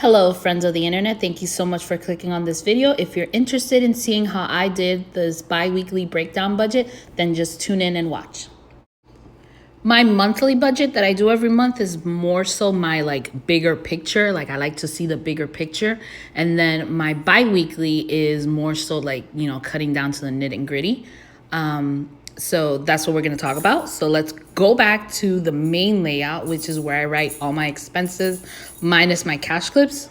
Hello, friends of the internet. Thank you so much for clicking on this video. If you're interested in seeing how I did this bi-weekly breakdown budget, then just tune in and watch. My monthly budget that I do every month is more so my bigger picture. I like to see the bigger picture. And then my bi-weekly is more so cutting down to the nitty and gritty. So that's what we're going to talk about. So let's go back to the main layout, which is where I write all my expenses minus my cash clips.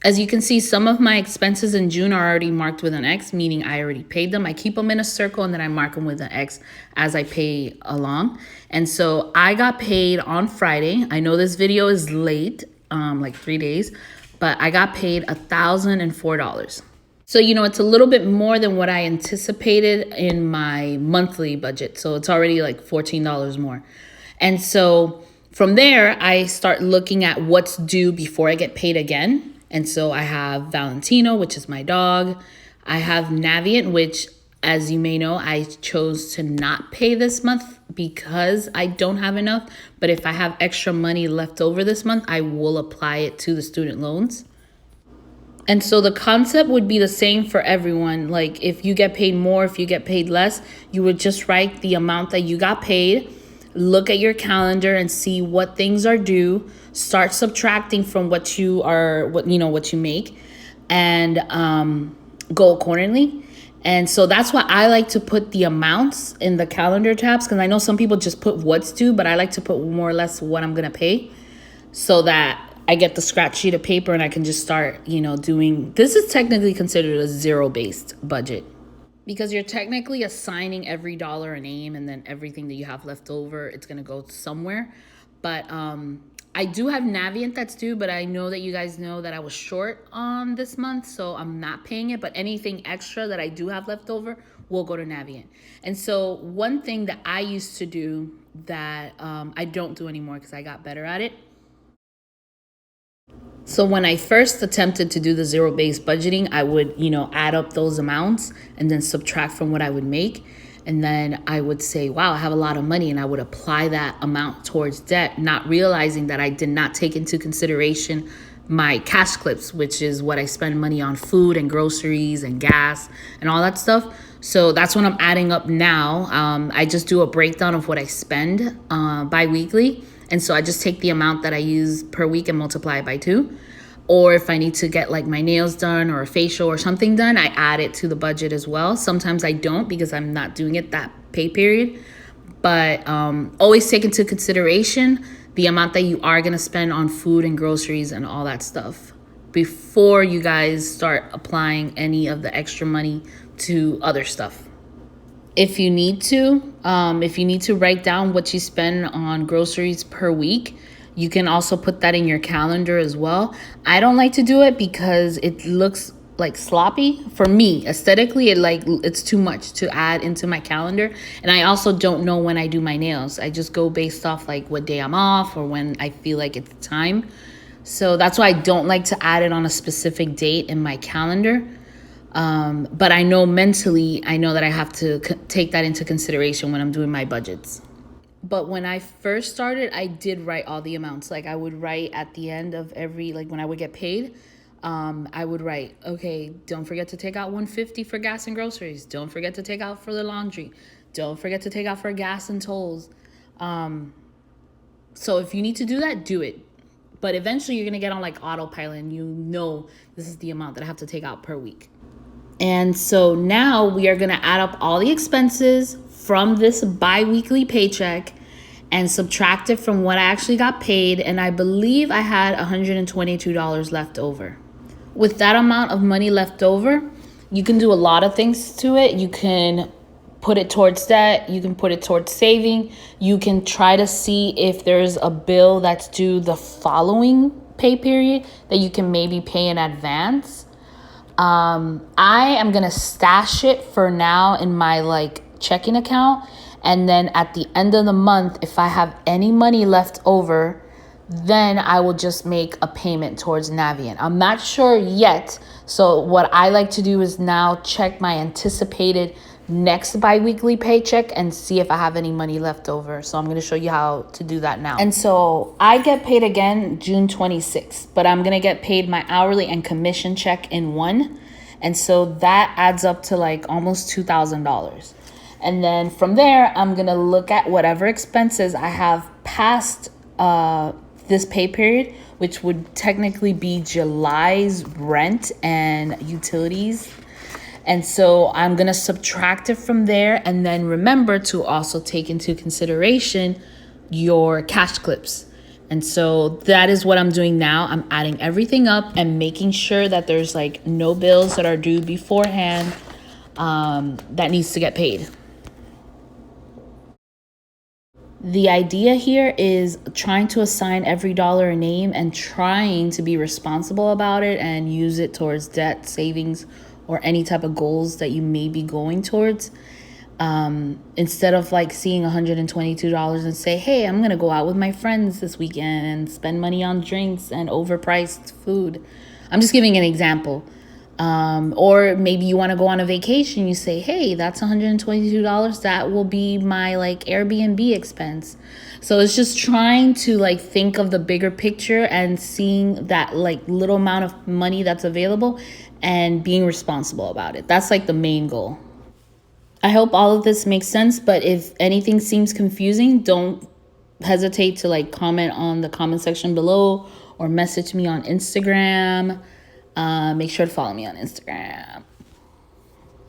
As you can see, some of my expenses in June are already marked with an X, meaning I already paid them. I keep them in a circle and then I mark them with an X as I pay along. And so I got paid on Friday. I know this video is late, like 3 days, but I got paid $1,004. So, it's a little bit more than what I anticipated in my monthly budget. So it's already like $14 more. And so from there, I start looking at what's due before I get paid again. And so I have Valentino, which is my dog. I have Navient, which, as you may know, I chose to not pay this month because I don't have enough. But if I have extra money left over this month, I will apply it to the student loans. And so the concept would be the same for everyone. Like if you get paid more, if you get paid less, you would just write the amount that you got paid, look at your calendar and see what things are due, start subtracting from what you make, and go accordingly. And so that's why I like to put the amounts in the calendar tabs, because I know some people just put what's due, but I like to put more or less what I'm going to pay so that I get the scratch sheet of paper and I can just start, doing. This is technically considered a zero-based budget because you're technically assigning every dollar a name, and then everything that you have left over, it's going to go somewhere. But I do have Navient that's due, but I know that you guys know that I was short on this month, so I'm not paying it. But anything extra that I do have left over will go to Navient. And so one thing that I used to do that I don't do anymore because I got better at it. So when I first attempted to do the zero-based budgeting, I would, add up those amounts and then subtract from what I would make. And then I would say, wow, I have a lot of money. And I would apply that amount towards debt, not realizing that I did not take into consideration my cash clips, which is what I spend money on: food and groceries and gas and all that stuff. So that's what I'm adding up now. I just do a breakdown of what I spend bi-weekly. And so I just take the amount that I use per week and multiply it by 2. Or if I need to get my nails done or a facial or something done, I add it to the budget as well. Sometimes I don't because I'm not doing it that pay period. But always take into consideration the amount that you are going to spend on food and groceries and all that stuff before you guys start applying any of the extra money to other stuff. If you need to write down what you spend on groceries per week, you can also put that in your calendar as well. I don't like to do it because it looks sloppy. For me, aesthetically, it's too much to add into my calendar. And I also don't know when I do my nails. I just go based off what day I'm off or when I feel like it's time. So that's why I don't like to add it on a specific date in my calendar. But I know mentally, I know that I have to take that into consideration when I'm doing my budgets. But when I first started, I did write all the amounts. I would write at the end of every, when I would get paid, I would write, okay, don't forget to take out $150 for gas and groceries. Don't forget to take out for the laundry. Don't forget to take out for gas and tolls. So if you need to do that, do it. But eventually you're going to get on autopilot and this is the amount that I have to take out per week. And so now we are going to add up all the expenses from this bi-weekly paycheck and subtract it from what I actually got paid. And I believe I had $122 left over. With that amount of money left over, you can do a lot of things to it. You can put it towards debt. You can put it towards saving. You can try to see if there's a bill that's due the following pay period that you can maybe pay in advance. I am going to stash it for now in my checking account. And then at the end of the month, if I have any money left over, then I will just make a payment towards Navient. I'm not sure yet. So what I like to do is now check my anticipated next bi-weekly paycheck and see if I have any money left over. So I'm going to show you how to do that now. And so I get paid again June 26th, but I'm going to get paid my hourly and commission check in one. And so that adds up to like almost $2,000. And then from there, I'm going to look at whatever expenses I have past this pay period, which would technically be July's rent and utilities. And so I'm going to subtract it from there. And then remember to also take into consideration your cash clips. And so that is what I'm doing now. I'm adding everything up and making sure that there's like no bills that are due beforehand that needs to get paid. The idea here is trying to assign every dollar a name and trying to be responsible about it and use it towards debt, savings, or any type of goals that you may be going towards. Instead of like seeing $122 and say, hey, I'm going to go out with my friends this weekend and spend money on drinks and overpriced food. I'm just giving an example. Or maybe you want to go on a vacation. You say, hey, that's $122. That will be my like Airbnb expense. So it's just trying to like think of the bigger picture and seeing that like little amount of money that's available and being responsible about it. That's like the main goal. I hope all of this makes sense, but if anything seems confusing, don't hesitate to like comment on the comment section below or message me on Instagram. Make sure to follow me on Instagram.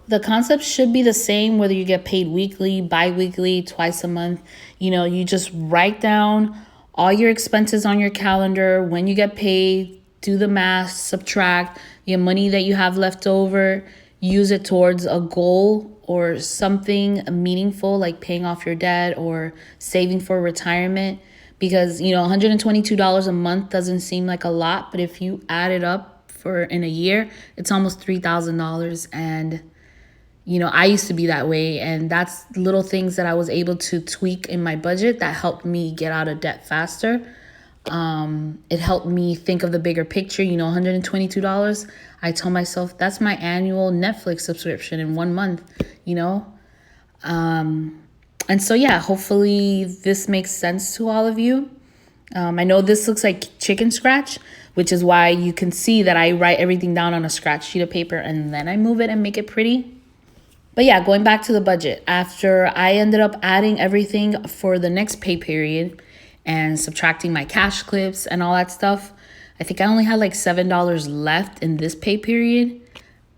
The concept should be the same whether you get paid weekly, bi-weekly, twice a month. You know, you just write down all your expenses on your calendar. When you get paid, do the math, subtract your money that you have left over, use it towards a goal or something meaningful like paying off your debt or saving for retirement. Because, you know, $122 a month doesn't seem like a lot, but if you add it up for in a year, it's almost $3,000. And, you know, I used to be that way. And that's little things that I was able to tweak in my budget that helped me get out of debt faster. It helped me think of the bigger picture. You know, $122, I told myself that's my annual Netflix subscription in 1 month, you know. And so, yeah, hopefully this makes sense to all of you. I know this looks like chicken scratch, which is why you can see that I write everything down on a scratch sheet of paper and then I move it and make it pretty. But yeah, going back to the budget, after I ended up adding everything for the next pay period and subtracting my cash clips and all that stuff, I think I only had like $7 left in this pay period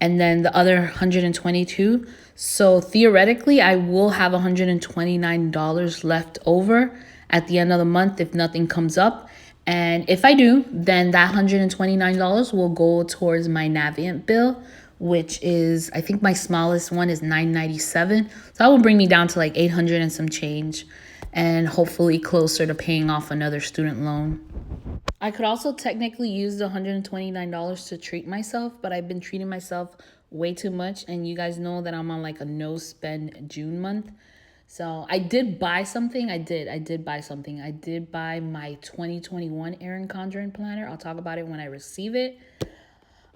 and then the other $122. So theoretically, I will have $129 left over at the end of the month if nothing comes up. And if I do, then that $129 will go towards my Navient bill, which is, I think my smallest one is $997. So that will bring me down to like $800 and some change, and hopefully closer to paying off another student loan. I could also technically use the $129 to treat myself, but I've been treating myself way too much. And you guys know that I'm on like a no spend June month. So I did buy something. I did buy something. I did buy my 2021 Erin Condren planner. I'll talk about it when I receive it.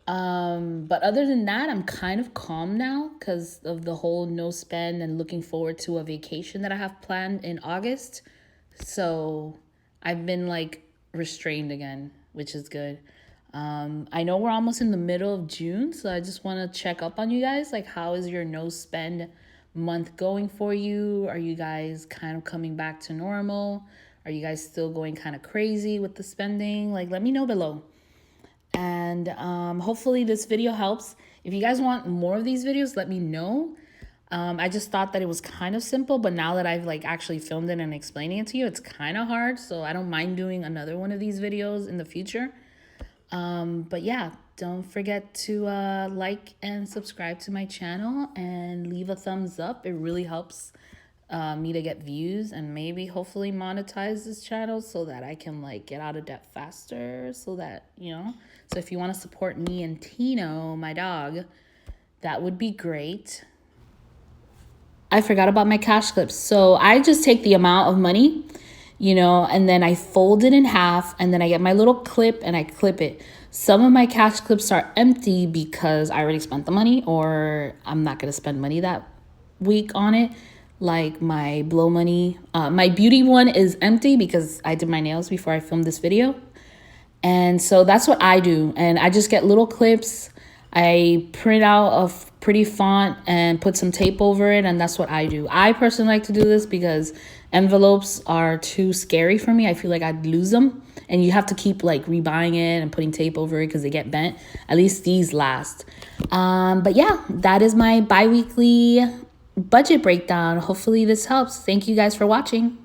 But other than that, I'm kind of calm now because of the whole no spend and looking forward to a vacation that I have planned in August. So I've been like restrained again, which is good. I know we're almost in the middle of June, so I just want to check up on you guys. Like, how is your no spend month going for you? Are you guys kind of coming back to normal? Are you guys still going kind of crazy with the spending? Like, let me know below. And hopefully this video helps. If you guys want more of these videos, let me know. I just thought that it was kind of simple, but now that I've like actually filmed it and explaining it to you, it's kind of hard. So I don't mind doing another one of these videos in the future. But yeah, don't forget to like and subscribe to my channel and leave a thumbs up. It really helps me to get views and maybe hopefully monetize this channel so that I can like get out of debt faster, so that, you know, so if you want to support me and Tino, my dog, that would be great. I forgot about my cash clips. So I just take the amount of money, you know, and then I fold it in half and then I get my little clip and I clip it. Some of my cash clips are empty because I already spent the money or I'm not going to spend money that week on it. Like my Blow Money, my beauty one is empty because I did my nails before I filmed this video. And so that's what I do. And I just get little clips. I print out a pretty font and put some tape over it. And that's what I do. I personally like to do this because envelopes are too scary for me. I feel like I'd lose them. And you have to keep like rebuying it and putting tape over it because they get bent. At least these last. But yeah, that is my bi-weekly budget breakdown. Hopefully this helps. Thank you guys for watching.